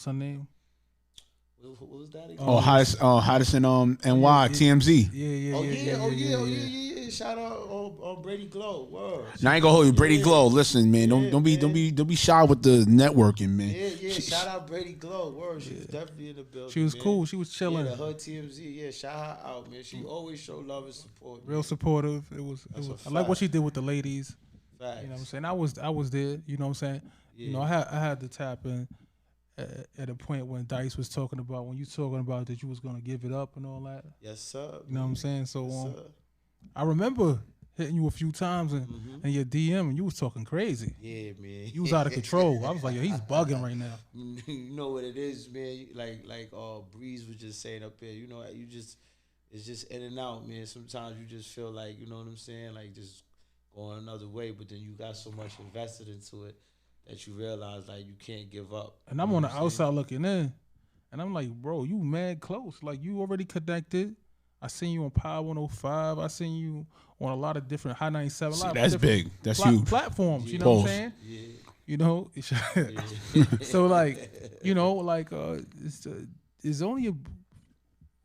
her name? What was that again? Hottest in NY, TMZ. Yeah. Shout out Brady Glow. Word. Now I ain't gonna hold you, Brady Glow. Listen, man, don't be shy with the networking, man. Yeah. Shout out Brady Glow. Word. She was definitely in the building. She was man. Cool. She was chilling. Yeah, the hood TMZ. Yeah, shout her out, man. She always show love and support. Real supportive. It was. I like what she did with the ladies. Facts. You know what I'm saying? I was there. You know what I'm saying? Yeah. You know, I had to tap in at a point when Dice was talking about that you was gonna give it up and all that. Yes, sir. You know what I'm saying? So I remember hitting you a few times in your DM and you was talking crazy. Yeah, man. You was out of control. I was like, yo, he's bugging right now. You know what it is, man. Like Breeze was just saying up here. You know, it's just in and out, man. Sometimes you just feel like, you know what I'm saying, like just going another way, but then you got so much invested into it that you realize like you can't give up. And I'm on the outside looking in, and I'm like, bro, you mad close. Like you already connected. I seen you on Power 105. I seen you on a lot of different High 97. See, that's big. That's huge. Platforms. You know what I'm saying? Yeah. You know. So like, you know, like it's only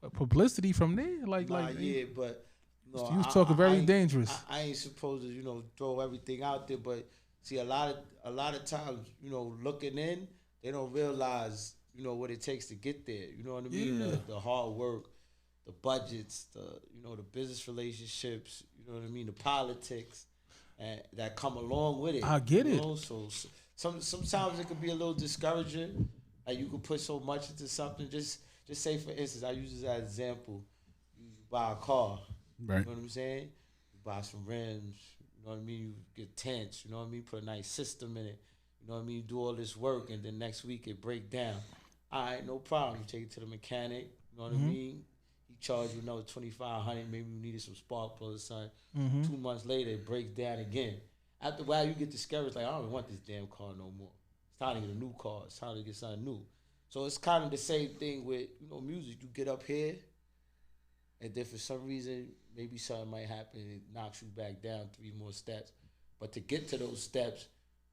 a publicity from there. Like yeah, but no, you was talking very dangerous. I ain't supposed to, you know, throw everything out there, but see, a lot of times, you know, looking in, they don't realize, you know, what it takes to get there. You know what I mean? Yeah. The hard work, the budgets, the business relationships. You know what I mean? The politics that come along with it. I get it. Know? So sometimes it can be a little discouraging. Like you could put so much into something. Just say, for instance, I use this as an example. You buy a car. Right. You know what I'm saying? You buy some rims. You know what I mean? You get tents, you know what I mean? Put a nice system in it. You know what I mean? You do all this work and then next week it break down. All right, no problem. You take it to the mechanic, you know what I mean? He charge you another $2,500, maybe you needed some spark plugs or something. 2 months later it breaks down again. After a while you get discouraged, like I don't want this damn car no more. It's time to get a new car. It's time to get something new. So it's kind of the same thing with, you know, music. You get up here and then for some reason maybe something might happen and it knocks you back down 3 more steps. But to get to those steps,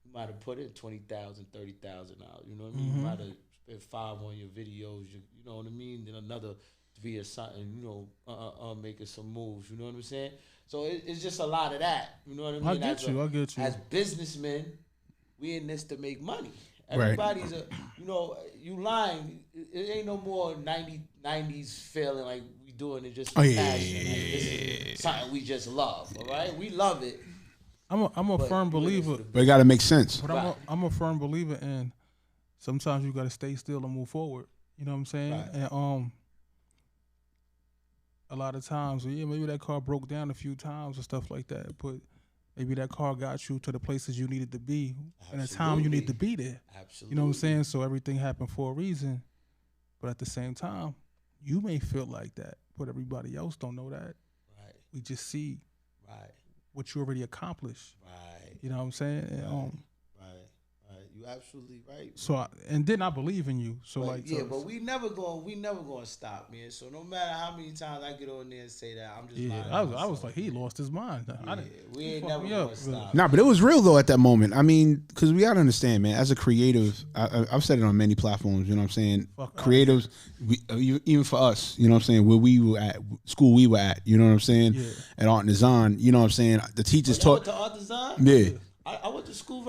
you might have put in $20,000, $30,000 out. You know what I mean? You might have spent $5 on your videos. You know what I mean? Then another 3 or something. You know, making some moves. You know what I'm saying? So it's just a lot of that. You know what I mean? I get you. As businessmen, we in this to make money. Everybody's you know, you lying. It ain't no more 90s feeling like we doing it just for passion. Like, this is something we just love, all right? We love it. I'm a firm believer. But it got to make sense. But I'm a firm believer in sometimes you got to stay still and move forward. You know what I'm saying? Right. And a lot of times, yeah, maybe that car broke down a few times or stuff like that, but maybe that car got you to the places you needed to be and the time you need to be there. Absolutely. You know what I'm saying? So everything happened for a reason. But at the same time, you may feel like that, but everybody else don't know that. Right. We just see what you already accomplished. Right. You know what I'm saying? And, right. You absolutely right. So and then I believe in you. So but but we never gonna stop, man. So no matter how many times I get on there and say that, I'm just lying. I was like, he lost his mind. We ain't never gonna stop. Nah, but it was real though at that moment. I mean, because we gotta understand, man. As a creative, I've said it on many platforms. You know what I'm saying? Creatives, even for us, you know what I'm saying? Where we were at, school we were at, you know what I'm saying? Yeah. At Art and Design, you know what I'm saying? The teachers taught. To Art Design? Yeah. I went to school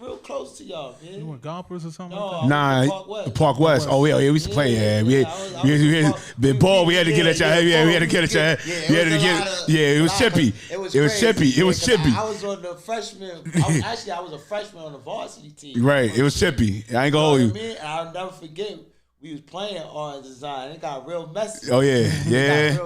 real close to y'all, man. You went Gompers or something? No, like that? Park West. Oh yeah, we used to play. Yeah, we had the ball. We had to get at y'all. Yeah, we had to get at y'all. It was chippy. It was chippy. I was on the freshman. I was a freshman on the varsity team. Right. It was chippy. I ain't gonna hold you. And I'll never forget. We was playing Art Design. It got real messy. Oh yeah, yeah.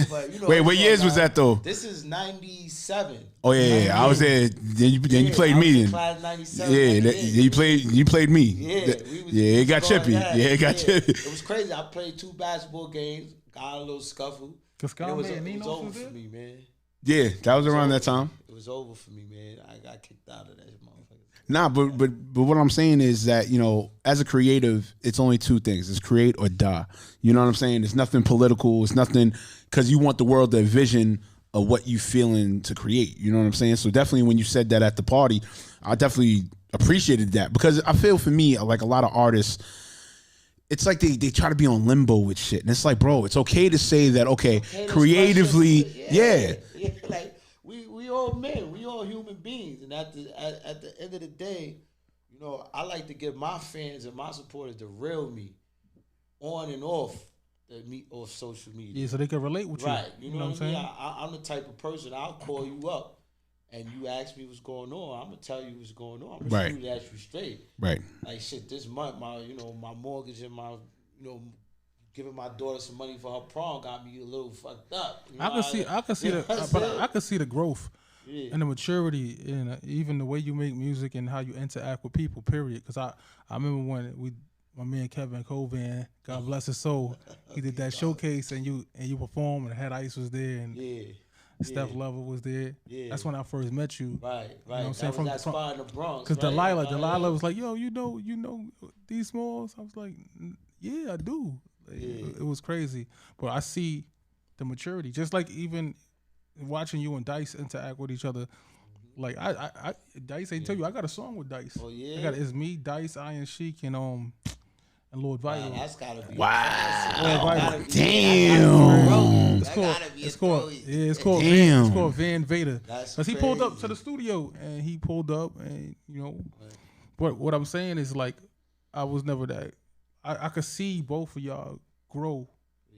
But, you know, wait, what years was that though? This is 97. Oh yeah, I was there. Then you played me. Class 97. Yeah, you played me. Yeah, it got chippy. Yeah, it got chippy. It was crazy. I played 2 basketball games. Got a little scuffle. It was over for me, man. Yeah, that was around that time. It was over for me, man. I got kicked out of that motherfucker. Nah, but what I'm saying is that, you know, as a creative, it's only 2 things. It's create or die. You know what I'm saying? It's nothing political. It's nothing, because you want the world to vision of what you feeling to create. You know what I'm saying? So definitely when you said that at the party, I definitely appreciated that, because I feel for me, like a lot of artists, it's like they try to be on limbo with shit, and it's like, bro, it's okay to say that, okay creatively, yeah. Like we all men, we all human beings, and at the end of the day, you know, I like to give my fans and my supporters the real me, on and off off social media. Yeah, so they can relate with you. Right, you know what I mean? I'm the type of person, I'll call you up and you ask me what's going on, I'm gonna tell you what's going on. I'm gonna shoot at you straight. Right. Like, shit, this month, my mortgage and my, giving my daughter some money for her prom got me a little fucked up. I can see the growth and the maturity, and even the way you make music and how you interact with people. Period. Because I remember when my man Kevin Covan, God bless his soul, he did that showcase and you performed, and Head Ice was there, and Steph Level was there. Yeah. That's when I first met you. Right. You know what I'm saying? From that spot in the Bronx. Because Delilah was like, yo, you know these Smallz? I was like, yeah, I do. It was crazy. But I see the maturity. Just like even watching you and Dice interact with each other. Like I Dice ain't tell you, I got a song with Dice. Oh yeah. It's me, Dice, Iron Sheik, and Lord Vital. That's gotta be. Wow. Damn. It's called Van Vader. Because he pulled up to the studio and But what I'm saying is, like, I was never that. I could see both of y'all grow.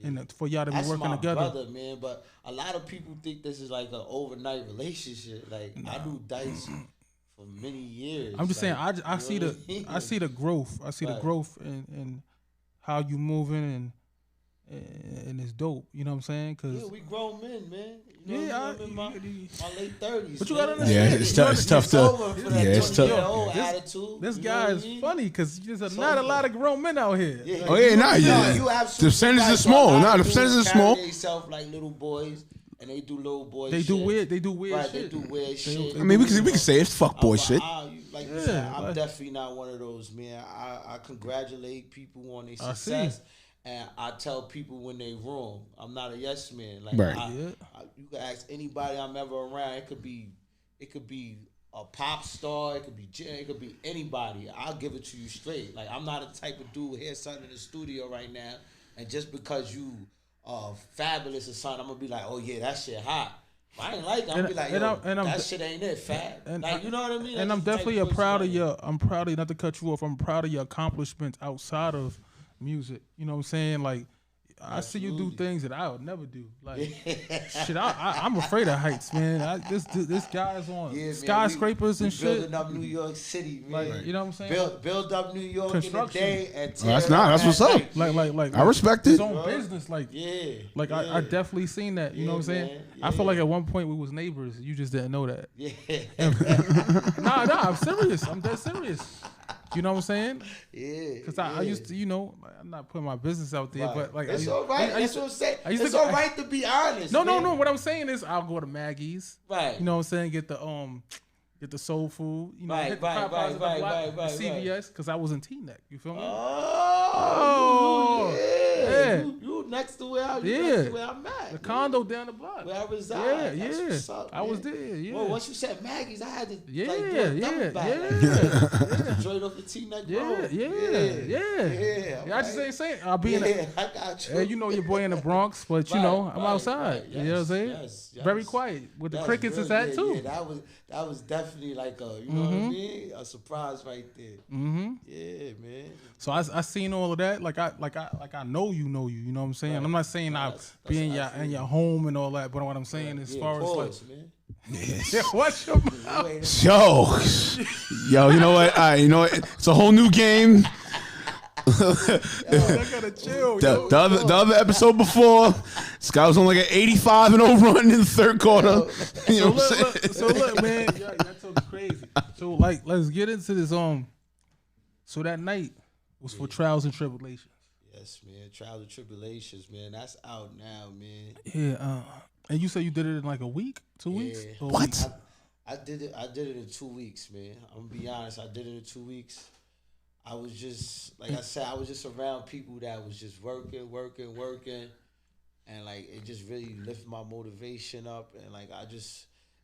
And for y'all to be working together. That's my brother, man. But a lot of people think this is like an overnight relationship. Like, I knew Dice for many years. I'm just saying, I see the growth. I see the growth in how you moving, and it's dope. You know what I'm saying? Cause we grown men, man. I'm in my late 30s. But you gotta understand. Yeah, it's tough to. It's tough. Attitude. This guy is funny because there's not a lot of grown men out here. Yeah. Oh yeah, you absolutely. The percentage is small. The percentage is small. They self like little boys. And they do little boy shit. They do weird right, shit. They do weird shit. I mean, we can say it's fuck boy shit. Like you said, I'm definitely not one of those, man. I congratulate people on their success. And I tell people when they wrong. I'm not a yes man. Like, you can ask anybody I'm ever around. It could be a pop star. It could be anybody. I'll give it to you straight. Like, I'm not the type of dude here something in the studio right now, and just because you fabulous or something, I'm gonna be like, oh yeah, that shit hot. If I ain't like it, I'm gonna be like, yo, that shit ain't it, fat. Like, you know what I mean? And I'm definitely proud of your. I'm proud of, not to cut you off, I'm proud of your accomplishments outside of music. You know what I'm saying? Like, I see you do things that I would never do. Like, shit, I'm afraid of heights, man. This guy's on skyscrapers and shit. Building up New York City, man. Like, you know what I'm saying? Build up New York in the day and that's what's up. Like, I respect it. His own business, I definitely seen that. You know what I'm saying? I feel like at one point we was neighbors. You just didn't know that. Yeah. Nah, I'm serious. I'm dead serious. You know what I'm saying? Yeah. Because I used to, I'm not putting my business out there, but like, it's all right. That's what I'm saying. It's all right to be honest. No. What I'm saying is, I'll go to Maggie's. Right. You know what I'm saying? Get the soul food. Hit the CVS, because I was in T-Neck. You feel me? Oh, yeah. You next to where I'm at. The condo down the block. Where I reside. Yeah. What's up, I was there. Yeah. Well, once you said Maggie's, I had to do a double back. Straight off the T-Neck Road. Yeah. I just ain't saying. I'll be in. I got you. You know your boy in the Bronx, but I'm outside. Yes, you know what I'm saying? Yes. Very quiet. With the crickets is that too. Yeah, that was definitely like a, you know what I mean? A surprise right there. Mm-hmm. Yeah, man. So I seen all of that. Like I know you. You know what I'm saying? Right. I'm not saying I be in your home and all that, but what I'm saying as far as like, man. Yeah, watch your mouth. Yo, you know what? You know what? It's a whole new game. I gotta chill. The other episode before, this guy was on like an 85-0 run in the third quarter. You know what I'm saying? So look, man, that talk's crazy. So like, let's get into this. So that night was for Trials and Tribulations. Yes, man. Trials and Tribulations, man. That's out now, man. Yeah. And you said you did it in like a week, 2 weeks. What? I did it in 2 weeks, man. I'm gonna be honest. I did it in 2 weeks. I was just, like I said, I was just around people that was just working, and like it just really lifted my motivation up, and like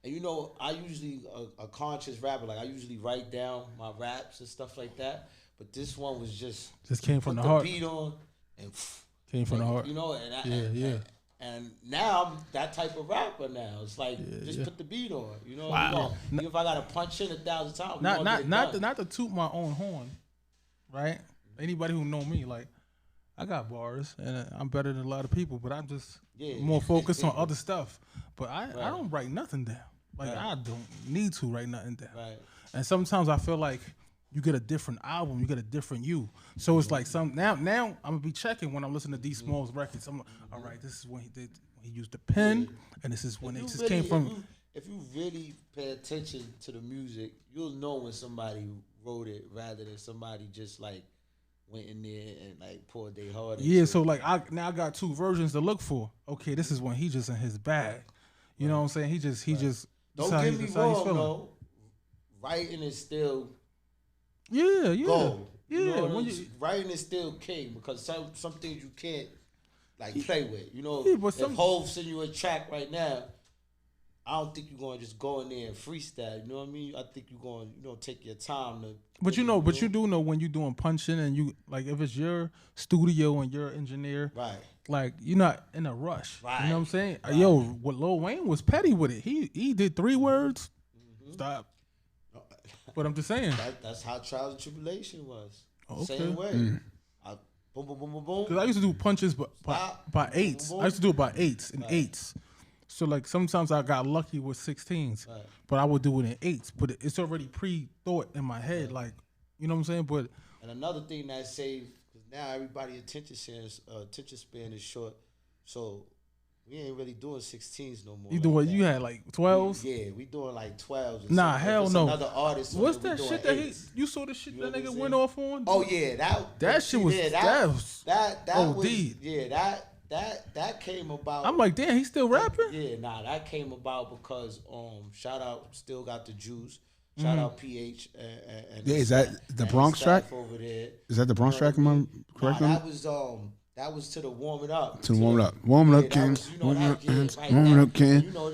And you know, I usually a conscious rapper. Like I usually write down my raps and stuff like that. But this one was just came from the heart. Beat on and came from the heart. You know, and now I'm that type of rapper now. It's like put the beat on. You know, wow. Even if I gotta punch in 1,000 times. Not to toot my own horn, right? Anybody who know me, like I got bars and I'm better than a lot of people, but I'm just more focused on other stuff. But I don't write nothing down. Like I don't need to write nothing down. Right. And sometimes I feel like you get a different album, you get a different you. So it's like now I'm gonna be checking when I'm listening to these Smallz records. I'm like, all right, this is when he used the pen, and this is when it just came from. If you really pay attention to the music, you'll know when somebody wrote it rather than somebody just like went in there and like poured their heart. Yeah, so like I got two versions to look for. Okay, this is when he just in his bag. You know what I'm saying? He just. Don't get me wrong, though. Writing is still gold. Yeah, you know writing is still king because some things you can't like play with. You know, if Hov send you a track right now, I don't think you're gonna just go in there and freestyle. You know what I mean? I think you're going to take your time to. But you do know when you're doing punching and you like if it's your studio and you're an engineer, right? Like you're not in a rush. Right. You know what I'm saying? Right. Yo, what Lil Wayne was petty with it. He did 3 words. Mm-hmm. Stop. But I'm just saying. That's how Trials and Tribulation was. Okay. Same way. Boom, boom, boom, boom, boom. Because I used to do punches by eights. I used to do it by eights and eights. So like sometimes I got lucky with 16s, but I would do it in 8s. But it's already pre-thought in my head, like you know what I'm saying. But and another thing that saved because now everybody's attention span is short, so we ain't really doing 16s no more. You do what you had like 12s? Yeah, we doing like 12s. Nah, hell no. Another artist. What's that shit that you saw the shit that nigga went off on? Oh yeah, that shit was that was That came about. I'm like, damn, he's still rapping? Yeah, that came about because shout out, still got the juice. Shout out PH. And is that the Bronx track over there? Is that the Bronx track? Am I correct? That was to the Warm It Up. To the Warm It Up. Warm It Up, King. Warm It Up, King. You know,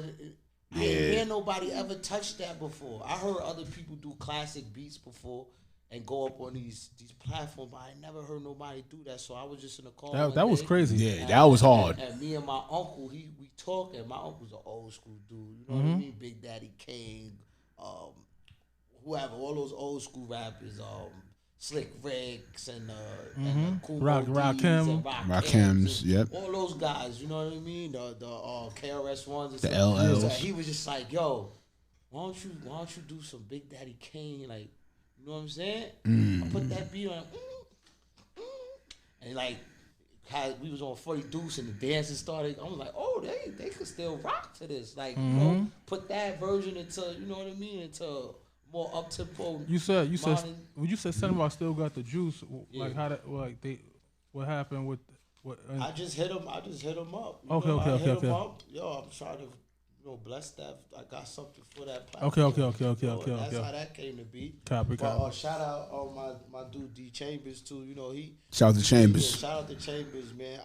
I ain't hear nobody ever touch that before. I heard other people do classic beats before and go up on these platforms, but I never heard nobody do that. So I was just in the car. That was crazy. Yeah, that was hard. And me and my uncle, we talk, and my uncle's an old school dude. You know what I mean? Big Daddy Kane, whoever, all those old school rappers, Slick Ricks and Cool Rakims, yep. All those guys, you know what I mean? The KRS ones, and the LLs. So he was just like, yo, why don't you do some Big Daddy Kane, like, you know what I'm saying? I put that beat on, and like, we was on 40 Deuce and the dancing started. I was like, oh, they could still rock to this, like, you know, put that version into, you know what I mean, into more up tempo. You said when you said something about still got the juice, like what happened with what? I just hit him up. Okay. Yo, I'm trying to bless that. I got something for that platform. Okay. That's how that came to be. Copy. Shout out my dude D Chambers too. You know shout out to Chambers. Shout out to Chambers, man.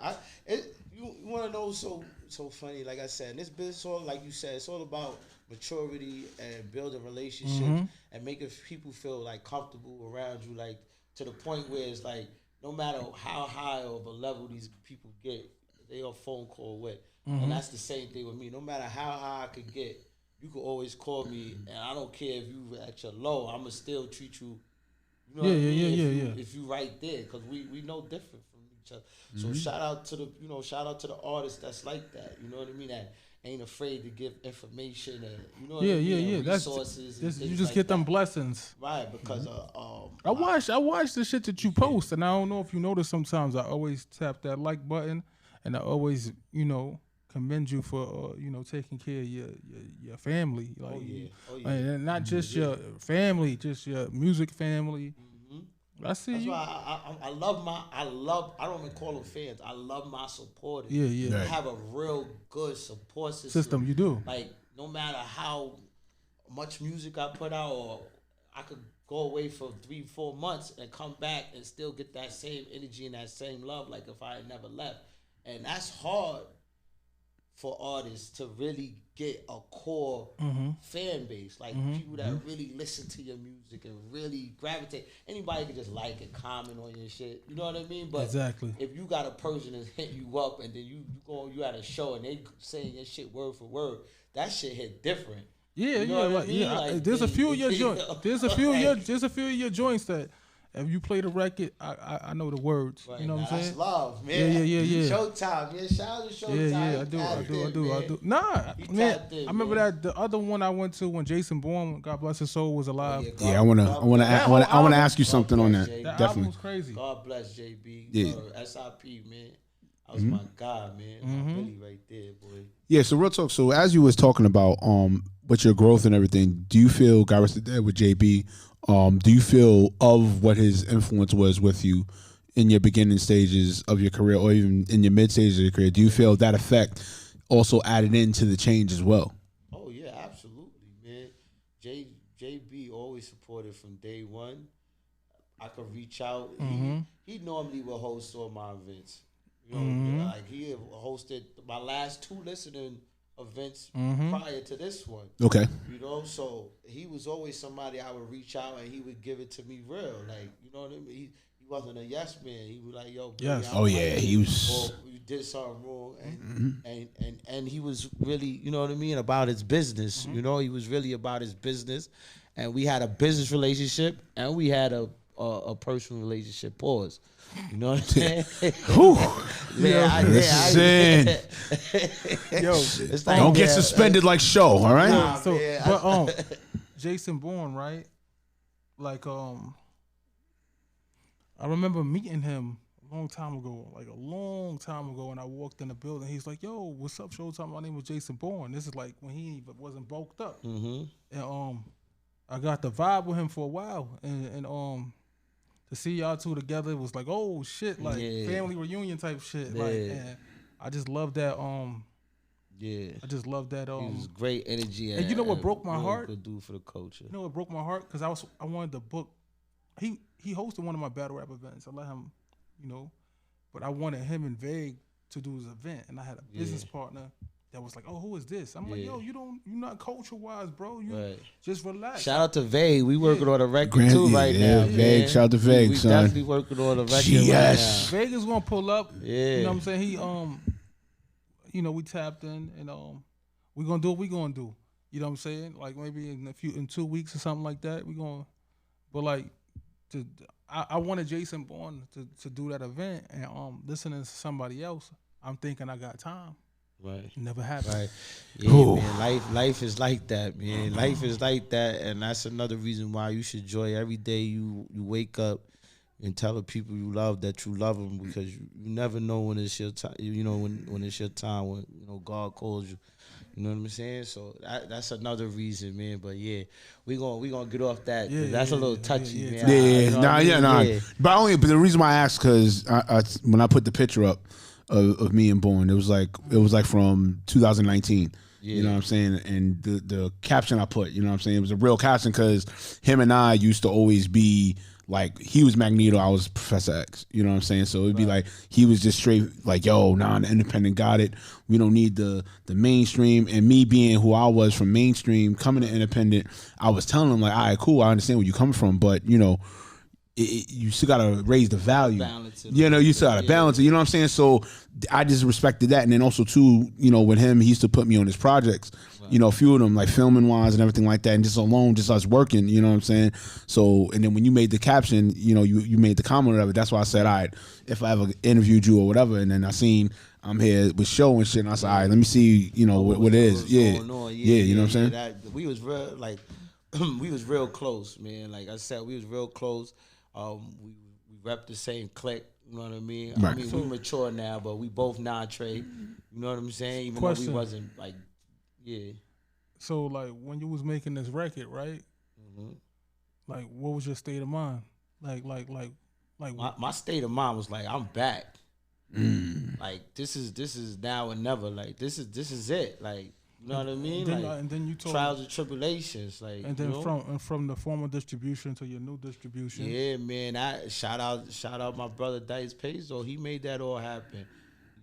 You want to know so funny? Like I said, in this business, all like you said, it's all about maturity and building relationships and making people feel like comfortable around you, like to the point where it's like no matter how high of a level these people get, they on phone call with. And that's the same thing with me. No matter how high I could get, you could always call me, and I don't care if you at your low, I'ma still treat you. You know what I mean? If you right there, because we know different from each other. So shout out to the artists that's like that. You know what I mean? That ain't afraid to give information and you know what I mean? Resources. You just get them blessings, right? Because I watched the shit that you post, and I don't know if you notice. Sometimes I always tap that like button, and I always commend you for taking care of your family, like and not just your family, just your music family. I see That's you. Why I love I don't even call them fans. I love my supporters. Yeah. I have a real good support system. You do. Like no matter how much music I put out, or I could go away for 3-4 months and come back and still get that same energy and that same love, like if I had never left. And that's hard for artists to really get a core fan base, like people that really listen to your music and really gravitate. Anybody can just like and comment on your shit, you know what I mean? But exactly, if you got a person that's hitting you up and then you at a show and they saying your shit word for word, that shit hit different. Yeah, you know like, I mean? Like, there's a few of your joints. There's a few of your joints that. If you play the record, I know the words. Right, you know what I'm saying? That's love, man. Yeah. SHO-TIME, man. Shout out to SHO-TIME. Yeah, I do. Nah, man. I remember that the other one I went to when Jason Bourne, God bless his soul, was alive. I wanna ask you something on that. Definitely. Album was crazy. God bless JB. Yeah. SIP, man. That was my guy, man. My Billy right there, boy. Yeah, so real talk. So as you was talking about with your growth and everything, do you feel God was there with JB? Do you feel of what his influence was with you in your beginning stages of your career, or even in your mid stages of your career? Do you feel that effect also added into the change as well? Oh yeah, absolutely, man. JB always supported from day one. I could reach out. He normally will host all my events. You know, like he hosted my last 2 listening events prior to this one. Okay. You know, so he was always somebody I would reach out and he would give it to me real. Like, you know what I mean? He wasn't a yes man. He was like, yo, yes. He was. Or you did something wrong, and he was really, you know what I mean, about his business. You know, he was really about his business, and we had a business relationship and we had a personal relationship. Pause. You know what I'm saying? Listen. Yo, it's like, don't get suspended like Sho, all right? Nah, so, man. but Jason Bourne, right? Like I remember meeting him a long time ago, and I walked in the building. He's like, "Yo, what's up, SHO-TIME? My name is Jason Bourne." This is like when he wasn't bulked up, and I got the vibe with him for a while, and to see y'all two together was like, oh shit, like family reunion type shit. Like, and I just love that. I just love that. It was great energy, and you know what broke my heart? Could do for the culture. You know what broke my heart? Because I wanted to book. He hosted one of my battle rap events. I let him, you know, but I wanted him and Vague to do his event, and I had a business partner that was like, "Oh, who is this?" I'm like, "Yo, you're not culture wise, bro. You just relax." Shout out to Vague. We working on a record too right now. Vague. Shout out to Vague, we son. Definitely working on a record right now. Vague is gonna pull up. Yeah, you know what I'm saying? He you know, we tapped in, and we gonna do what we gonna do. You know what I'm saying? Like maybe in 2 weeks or something like that. We gonna, but like, I wanted Jason Bourne to do that event, and listening to somebody else, I'm thinking I got time. Right. Never happened. Right. Yeah, man. Life is like that, man. Life is like that, and that's another reason why you should enjoy every day you wake up and tell the people you love that you love them, because you never know when it's your time. You know when it's your time, when God calls you. You know what I'm saying? So that's another reason, man. But yeah, we gonna get off that. That's a little touchy, man. But the reason why I asked, because when I put the picture up of me and Bourne, it was like from 2019. You know what I'm saying? And the caption I put, you know what I'm saying, it was a real caption, because him and I used to always be like, he was Magneto, I was Professor X. You know what I'm saying? So it'd be like, he was just straight like, yo, the independent got it. We don't need the mainstream. And me being who I was from mainstream, coming to independent, I was telling him like, all right, cool, I understand where you're coming from, but you still gotta raise the value. You still gotta balance it. You know what I'm saying? So I just respected that. And then also too, with him, he used to put me on his projects. Right. A few of them, like filming wise and everything like that, and just us working. You know what I'm saying? So, and then when you made the caption, you made the comment or whatever. That's why I said, all right, if I ever interviewed you or whatever, and then I seen I'm here with Sho and shit, and I said, all right, let me see, what it is. You know what I'm saying? We was real, like, we was real close, man. Like I said, we was real close. We rep the same clique, you know what I mean? Right. I mean, we mature now, but we both non-trade, you know what I'm saying? Even though we wasn't, like, So, like, when you was making this record, right? Mm-hmm. Like, what was your state of mind? Like my state of mind was like, I'm back. Like, this is now and never. Like, this is it. Like, you know what I mean? And then you told trials and tribulations, like, and then from the former distribution to your new distribution. Yeah, man. I shout out my brother Dice Peso. He made that all happen.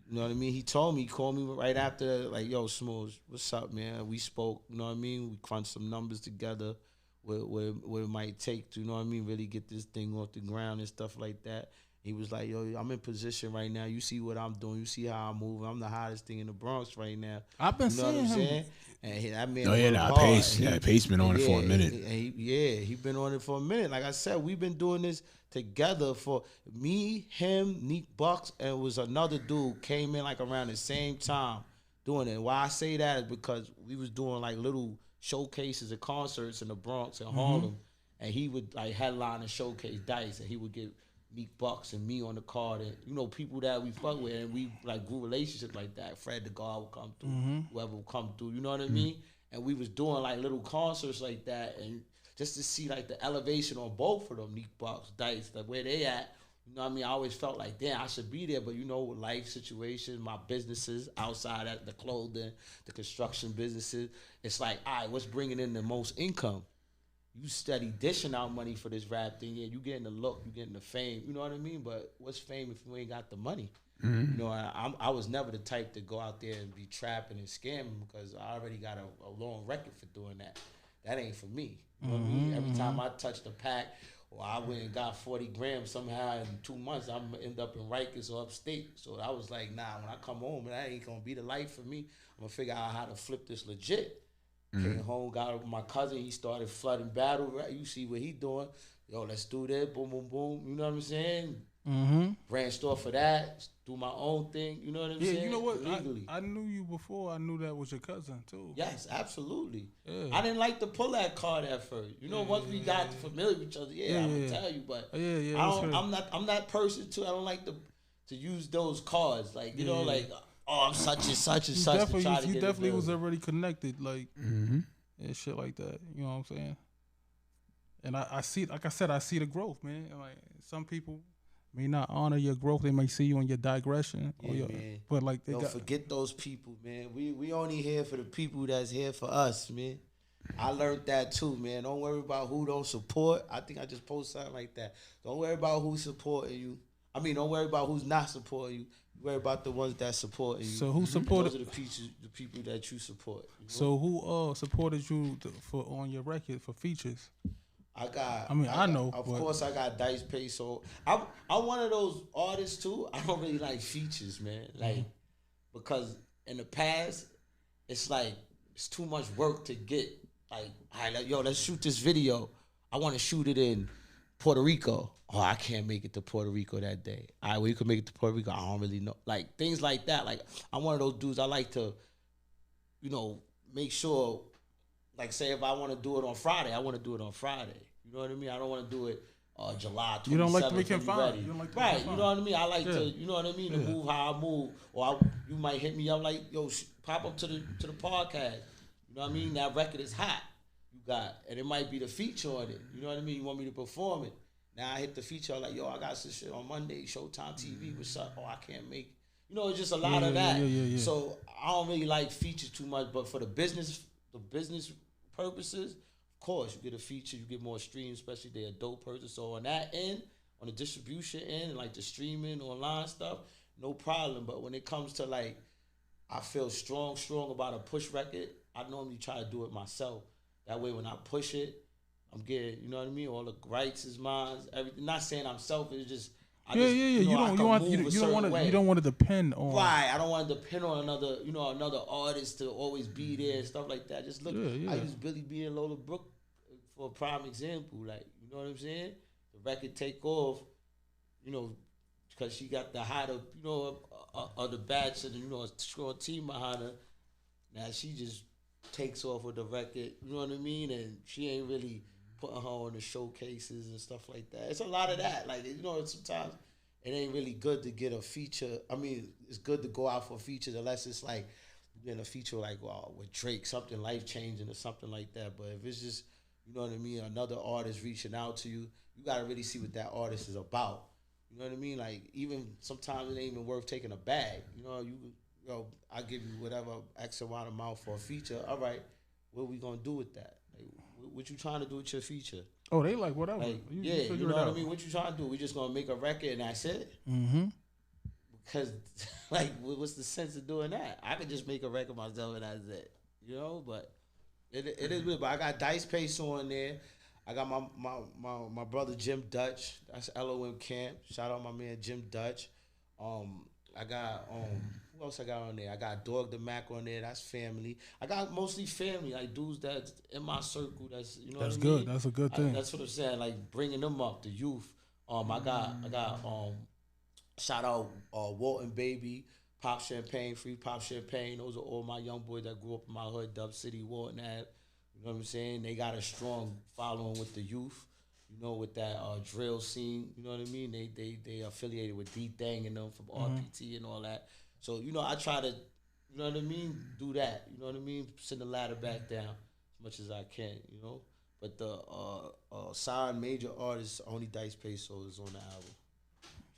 You know what I mean? He called me right after, like, yo, Smallz, what's up, man? We spoke, you know what I mean? We crunched some numbers together, what it might take to, you know what I mean, really get this thing off the ground and stuff like that. He was like, yo, I'm in position right now. You see what I'm doing. You see how I'm moving. I'm the hottest thing in the Bronx right now. I've been seeing him. And that man Pace been on it for a minute. He been on it for a minute. Like I said, we've been doing this together for me, him, Neek Bucks, and it was another dude came in like around the same time doing it. Why I say that is because we was doing like little showcases and concerts in the Bronx and Harlem, and he would like headline and showcase Dice, and he would get Meek Bucks and me on the card, and you know, people that we fuck with, and we like grew relationships like that. Fred the God would come through, whoever would come through, you know what I mean? And we was doing like little concerts like that, and just to see like the elevation on both of them, Meek Bucks, Dice, like where they at, you know what I mean? I always felt like, damn, I should be there, but you know, with life situations, my businesses outside of the clothing, the construction businesses, it's like, all right, what's bringing in the most income? You steady dishing out money for this rap thing, and you getting the look, you getting the fame, you know what I mean? But what's fame if you ain't got the money? You know, I was never the type to go out there and be trapping and scamming because I already got a long record for doing that. That ain't for me. You know what I mean? Every time I touch the pack or I went and got 40 grams somehow in 2 months, I'm going to end up in Rikers or upstate. So I was like, nah, when I come home, that ain't going to be the life for me. I'm going to figure out how to flip this legit. Came home, got with my cousin. He started flooding battle. Right? You see what he doing. Yo, let's do that. Boom, boom, boom. You know what I'm saying? Branched off of that. Do my own thing. You know what I'm saying? Yeah, you know what? Legally. I knew you before. I knew that was your cousin, too. Yes, absolutely. Yeah. I didn't like to pull that card at first. You know, once we got familiar with each other, I'm going to tell you. But I'm that person, too. I don't like to use those cards. Like, you know, like... Oh, I'm such and such and such. You definitely was already connected, like, and shit like that. You know what I'm saying? And I see, like I said, I see the growth, man. Like, some people may not honor your growth. They may see you on your digression. Man. But, like, don't forget those people, man. We only here for the people that's here for us, man. I learned that, too, man. Don't worry about who don't support. I think I just posted something like that. Don't worry about who's supporting you. I mean, don't worry about who's not supporting you. Worry about the ones that support you. So who supported? Those are the people that you support. You know? So who supported you for on your record for features? I got. I know. Of course, I got Dice Pay. So I'm one of those artists too. I don't really like features, man. Like because in the past, it's like it's too much work to get. Like, all right, yo, let's shoot this video. I want to shoot it in Puerto Rico. Oh, I can't make it to Puerto Rico that day. All right, well, you can make it to Puerto Rico. I don't really know. Like, things like that. Like, I'm one of those dudes, I like to, you know, make sure, like, say if I want to do it on Friday, I want to do it on Friday. You know what I mean? I don't want to do it July 27th. You don't like to be confined. Right, you know what I mean? I like to, you know what I mean, to move how I move. Or you might hit me up like, yo, pop up to the podcast. You know what I mean? That record is hot. You got, and it might be the feature on it. You know what I mean? You want me to perform it. Now I hit the feature like, yo, I got some shit on Monday, Sho Timetv, what's up? Oh, I can't make it. You know, it's just a lot of that. Yeah. So I don't really like features too much, but for the business purposes, of course, you get a feature, you get more streams, especially they're a dope person. So on that end, on the distribution end, and like the streaming, online stuff, no problem. But when it comes to like, I feel strong about a push record, I normally try to do it myself. That way when I push it, I'm getting, you know what I mean? All the rights is mine. Everything. Not saying I'm selfish, just You don't want to depend on. Right. I don't want to depend on another artist to always be there and stuff like that. Just look. I use Billy B and Lola Brooke for a prime example. Like, you know what I'm saying? The record take off, you know, because she got the height of, you know, of the batch and, you know, a strong team behind her. Now she just takes off with the record, you know what I mean? And she ain't really putting her on the showcases and stuff like that. It's a lot of that. Like, you know, sometimes it ain't really good to get a feature. I mean, it's good to go out for features unless it's like getting a feature like with Drake, something life-changing or something like that. But if it's just, you know what I mean, another artist reaching out to you, you got to really see what that artist is about. You know what I mean? Like, even sometimes it ain't even worth taking a bag. You know, I give you whatever X amount for a feature. All right, what we going to do with that? Like, what you trying to do with your feature? Oh, they like whatever. Like, you know what I mean? What you trying to do? We just gonna make a record and that's it? Mm-hmm. Cause like, what's the sense of doing that? I could just make a record myself and that's it, you know. But it is weird. But I got Dice Peso on there. I got my brother Jim Dutch. That's LOM Camp. Shout out my man Jim Dutch. I got who else I got on there? I got Dog the Mac on there. That's family. I got mostly family, like dudes that's in my circle. That's you know. That's what I mean? Good. That's a good thing. That's what I'm saying. Like bringing them up, the youth. I got shout out Walton Baby, Pop Champagne, Free Pop Champagne. Those are all my young boys that grew up in my hood, Dub City, Walton Ave. You know what I'm saying? They got a strong following with the youth. You know, with that drill scene. You know what I mean? They affiliated with D-Thang and them from RPT and all that. So, you know, I try to, you know what I mean, do that. You know what I mean? Send the ladder back down as much as I can, you know? But the signed major artist, only Dice Peso is on the album.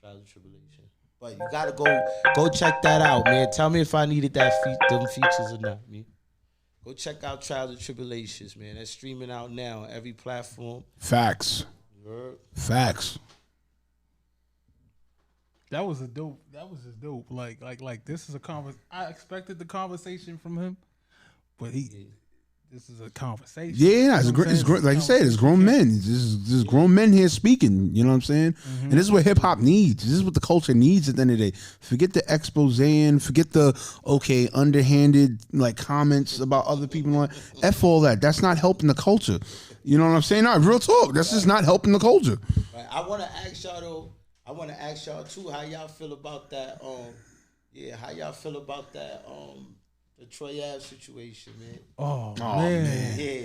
Trials and Tribulation. But you gotta go check that out, man. Tell me if I needed them features or not, man. Go check out Trials and Tribulations, man. That's streaming out now on every platform. Facts. Facts. That was dope. Like this is a conversation. I expected the conversation from him, but this is a conversation. Yeah, it's great. Like you said, it's grown men. This is grown men here speaking. You know what I'm saying? Mm-hmm. And this is what hip hop needs. This is what the culture needs at the end of the day. Forget the exposing. Forget the underhanded like comments about other people. F all that. That's not helping the culture. You know what I'm saying? No, real talk. That's just not helping the culture. Right. I want to ask y'all though. I want to ask y'all too. How y'all feel about that? How y'all feel about that? The Troy Ave situation, man. Oh man. Yeah.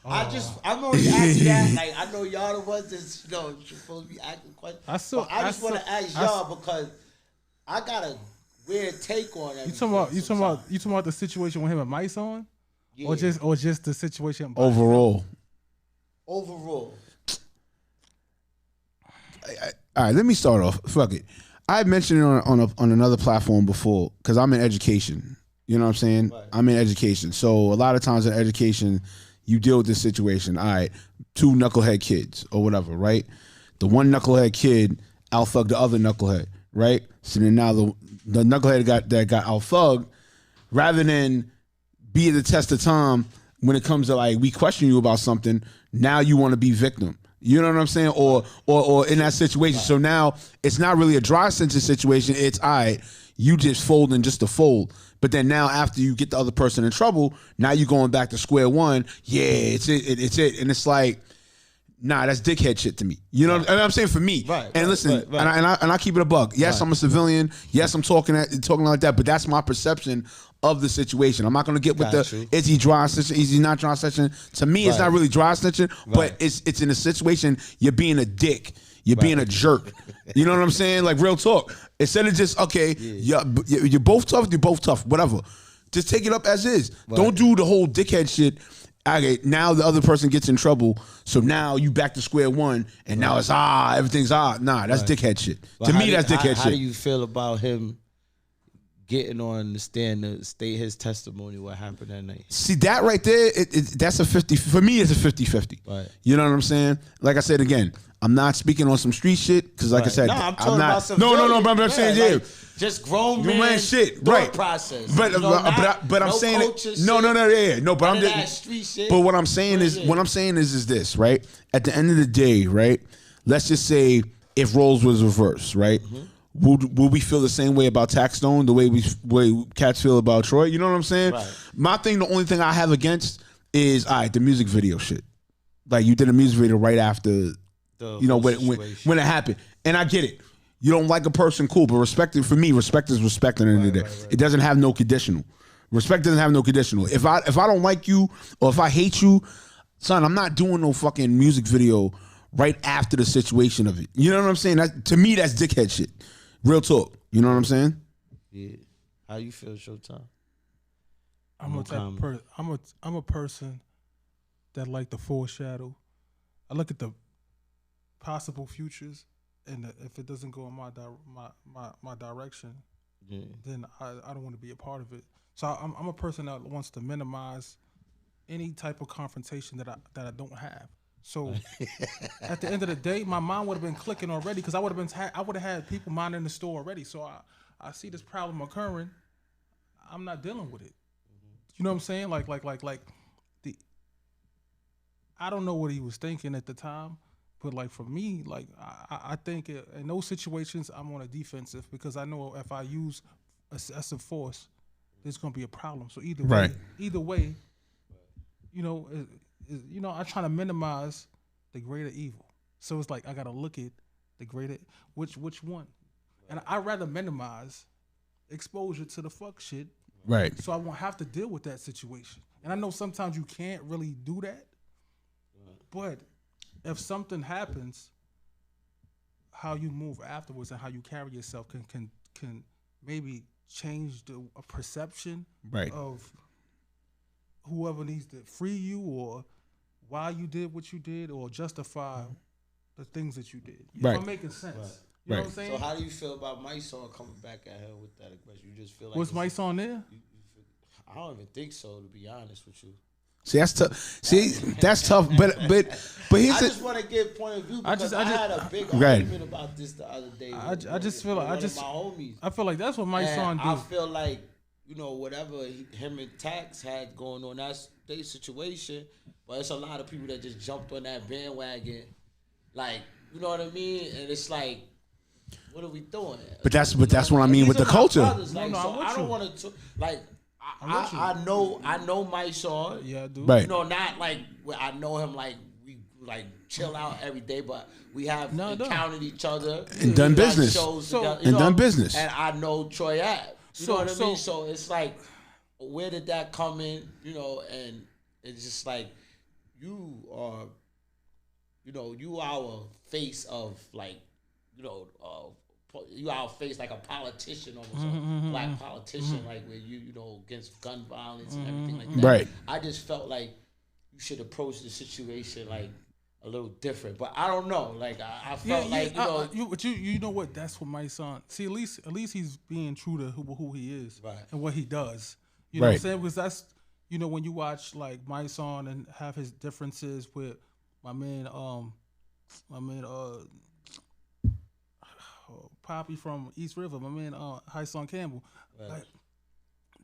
I'm only asking that. Like, I know y'all the ones that's supposed to be acting quite. I just want to ask y'all because I got a weird take on it. You talking about the situation with him and Mice on? Yeah. Or just the situation overall. Overall. All right, let me start off. Fuck it. I mentioned it on another platform before because I'm in education. You know what I'm saying? Right. I'm in education. So a lot of times in education, you deal with this situation. All right, two knucklehead kids or whatever, right? The one knucklehead kid out-thugged the other knucklehead, right? So then now the knucklehead that got out-thugged, rather than be the test of time when it comes to like we question you about something, now you want to be victim. You know what I'm saying? Or in that situation. Right. So now it's not really a dry sentence situation. It's all right, you just folding just to fold. But then now after you get the other person in trouble, now you're going back to square one. Yeah, it's it. And it's like, nah, that's dickhead shit to me. You know what I'm saying? For me. Right. And listen, And I keep it a buck. Yes, I'm a civilian. Yes, I'm talking like that, but that's my perception of the situation. I'm not gonna get with is he dry snitching? Is he not dry snitching? To me, it's not really dry snitching, but it's in a situation you're being a dick. You're being a jerk. You know what I'm saying? Like real talk. Instead of just you're both tough. You're both tough. Whatever. Just take it up as is. Right. Don't do the whole dickhead shit. Okay, now the other person gets in trouble, so now you back to square one, and now it's everything's Nah, that's dickhead shit. To me, that's dickhead shit. How do you feel about him getting on the stand to state his testimony, what happened that night? See, that right there, that's a 50. For me, it's a 50-50. Right. You know what I'm saying? Like I said, again, I'm not speaking on some street shit, because like I said, I'm talking about some but I'm saying, just grown man shit, right? Process, but I'm saying but I'm just street shit. But what I'm saying is this, right? At the end of the day, right? Let's just say if roles was reversed, right? Mm-hmm. Will we feel the same way about Taxstone, the way cats feel about Troy? You know what I'm saying? Right. My thing, the only thing I have against is the music video shit. Like you did a music video right after, when it happened, and I get it. You don't like a person, cool, but respect is respect at the end of the day. Right. It doesn't have no conditional. Respect doesn't have no conditional. If I don't like you or if I hate you, son, I'm not doing no fucking music video right after the situation of it. You know what I'm saying? To me, that's dickhead shit. Real talk. You know what I'm saying? Yeah. How you feel, Showtime? I'm a person that like to foreshadow. I look at the possible futures. And if it doesn't go in my direction, then I don't want to be a part of it. So I'm a person that wants to minimize any type of confrontation that I don't have. So at the end of the day, my mind would have been clicking already because I would have had people minding the store already. So I see this problem occurring. I'm not dealing with it. You know what I'm saying? Like the. I don't know what he was thinking at the time, but like for me, like I think in those situations I'm on a defensive because I know if I use excessive force, there's gonna be a problem. So either way, you know, I'm trying to minimize the greater evil. So it's like I gotta look at the greater which one, and I'd rather minimize exposure to the fuck shit. Right. So I won't have to deal with that situation. And I know sometimes you can't really do that. But if something happens, how you move afterwards and how you carry yourself can maybe change a perception of whoever needs to free you or why you did what you did or justify the things that you did. If I'm making sense. Right. You know what I'm saying? So how do you feel about my song coming back at her with that aggression? You just feel like was my song there? I don't even think so, to be honest with you. See, that's tough. See, that's tough. But here's I just want to get point of view because I had a big argument about this the other day. I just feel like my homies. I feel like that's what my song do. I feel like whatever him and Tax had going on, that's their situation. But it's a lot of people that just jumped on that bandwagon, like you know what I mean. And it's like, what are we doing? But that's what I mean with the culture. Brothers, like, so I don't want to like. I know my song. Yeah, I do. Right. Not like I know him like we like chill out every day, but we have encountered each other and done business. Shows together, done business. And I know Troy Ave. You know what I mean? So it's like, where did that come in? And it's just like you are, you our face of like, you our face like a politician, almost a black politician, like where you against gun violence and everything like that. Right. I just felt like you should approach the situation like a little different, but I don't know. Like I felt you know what? That's what my son. See, at least he's being true to who he is and what he does. You know what I'm saying? Because that's when you watch like my son and have his differences with my man Poppy from East River, my man High Son Campbell. Like,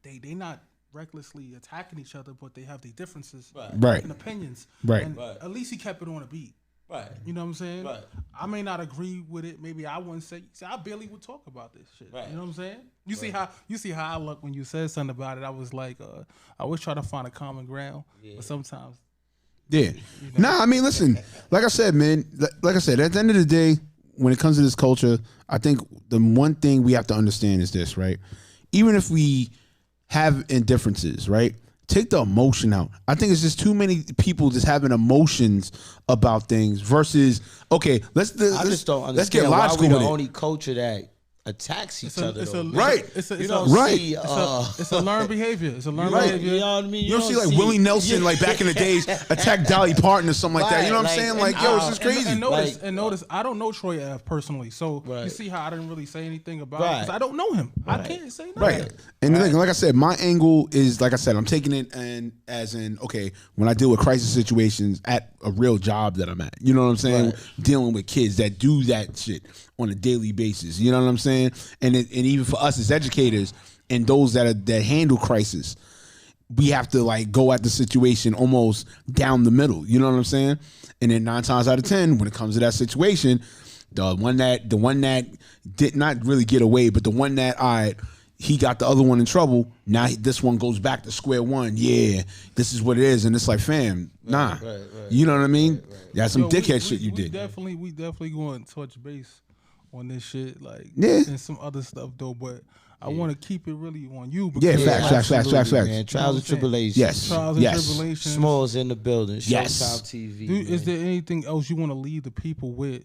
they not recklessly attacking each other, but they have their differences and opinions. And at least he kept it on a beat. Right. You know what I'm saying? Right. I may not agree with it. Maybe I wouldn't say. See, I barely would talk about this shit. Right. You know what I'm saying? You see how I look when you said something about it. I was like, I always try to find a common ground, but sometimes. Yeah. Nah, I mean, listen. Like I said, man. Like I said, at the end of the day, when it comes to this culture, I think the one thing we have to understand is this, right? Even if we have indifferences, right? Take the emotion out. I think it's just too many people just having emotions about things versus, okay, let's get logical with it. Why we the only culture that attacks each other. It's a learned behavior. It's a learned behavior. You know what I mean? You don't see like Willie Nelson like back in the days attack Dolly Parton or something like that. You know what I'm saying? Like, yo, it's just crazy. And notice, I don't know Troy Ave personally, so you see how I didn't really say anything about it because I don't know him. I can't say nothing. Right. And the thing, like I said, my angle is, like I said, I'm taking it and as in, okay, when I deal with crisis situations at a real job that I'm at, you know what I'm saying? Right. Dealing with kids that do that shit on a daily basis, you know what I'm saying? And even for us as educators and those that handle crisis, we have to like go at the situation almost down the middle, you know what I'm saying? And then 9 times out of 10, when it comes to that situation, the one that did not really get away, but the one that he got the other one in trouble. Now this one goes back to square one. Yeah, this is what it is, and it's like, fam, nah, you know what I mean? That's some dickhead shit you did. We definitely going to touch base on this shit, like and some other stuff though. But I want to keep it really on you. Because facts. Man. Trials and tribulations. Yes, trials and tribulations. Smallz in the building. Sho Timetv. Dude, is there anything else you want to leave the people with?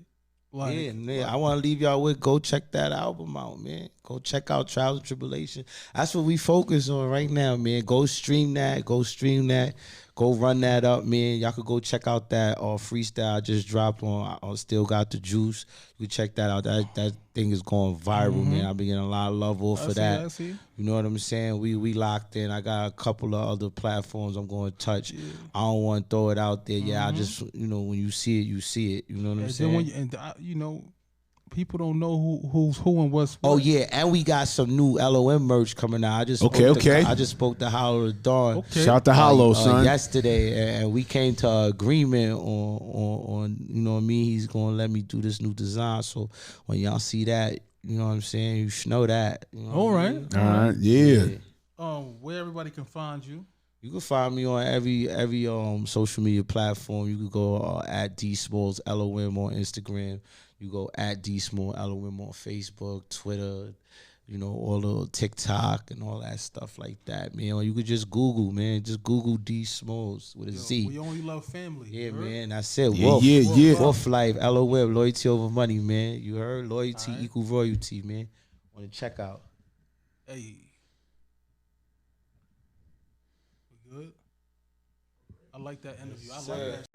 Like, I want to leave y'all with, go check that album out, man. Go check out Trials and Tribulation. That's what we focus on right now, man. Go stream that. Go stream that. Go run that up, man. Y'all could go check out that freestyle I just dropped on Still Got the Juice. You can check that out. That thing is going viral, man. I've been getting a lot of love for that. I see. You know what I'm saying? We locked in. I got a couple of other platforms I'm going to touch. Yeah. I don't want to throw it out there. Yeah, I just, when you see it, you see it. You know what I'm saying? people don't know who's who and what's what. Oh yeah, and we got some new LOM merch coming out. I just spoke to Hollow Dawn. Okay. Shout to Hollow, son. Yesterday, and we came to an agreement on you know what I mean. He's gonna let me do this new design. So when y'all see that, you know what I'm saying, you should know that. You know all right, all right, yeah. Where everybody can find you. You can find me on every social media platform. You can go at Smallz LOM on Instagram. You go at Smallz LOM on Facebook, Twitter, you know, all the TikTok and all that stuff like that, man. Or you could just Google, man. Just Google Smallz with a Z. We only love family. Yeah, man. That's it. Yeah, Wolf, Wolf life. LOM. Loyalty over money, man. You heard? Loyalty equal royalty, man. On the checkout. Hey. We good? I like that interview. I like that.